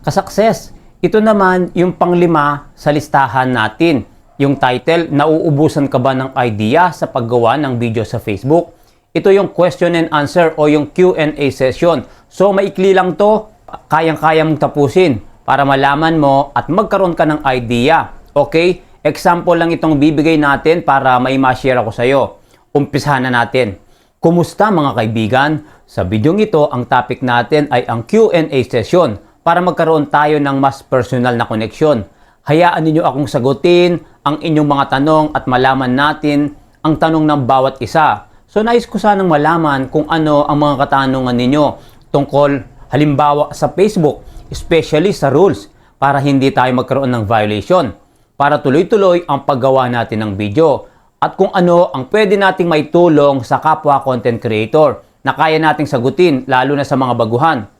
Kasukses! Ito naman yung panglima sa listahan natin. Yung title, nauubusan ka ba ng idea sa paggawa ng video sa Facebook? Ito yung question and answer o yung Q&A session. So maikli lang to, kayang-kaya mong tapusin para malaman mo at magkaroon ka ng idea. Okay? Example lang itong bibigay natin para may ma-share ako sa iyo. Umpisahan na natin. Kumusta mga kaibigan? Sa bidyong ito, ang topic natin ay ang Q&A session para magkaroon tayo ng mas personal na koneksyon. Hayaan ninyo akong sagutin ang inyong mga tanong at malaman natin ang tanong ng bawat isa. So nais ko sanang malaman kung ano ang mga katanungan ninyo tungkol halimbawa sa Facebook, especially sa rules para hindi tayo magkaroon ng violation, para tuloy-tuloy ang paggawa natin ng video at kung ano ang pwede nating maitulong sa kapwa content creator na kaya nating sagutin lalo na sa mga baguhan.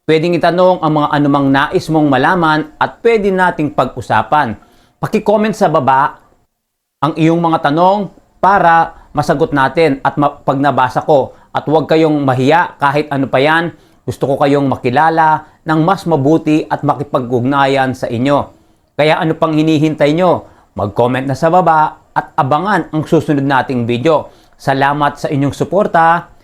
Pwedeng itanong ang mga anumang nais mong malaman at pwede nating pag-usapan. Paki-comment sa baba ang iyong mga tanong para masagot natin at pag nabasa ko. At huwag kayong mahiya kahit ano pa yan. Gusto ko kayong makilala ng mas mabuti at makipag-ugnayan sa inyo. Kaya ano pang hinihintay nyo? Mag-comment na sa baba at abangan ang susunod nating video. Salamat sa inyong suporta.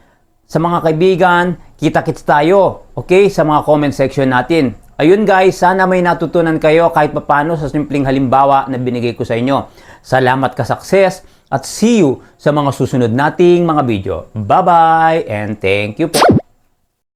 Sa mga kaibigan, kita-kits tayo, okay, sa mga comment section natin. Ayun guys, sana may natutunan kayo kahit papano sa simpleng halimbawa na binigay ko sa inyo. Salamat kasukses at see you sa mga susunod nating mga video. Bye-bye and thank you po.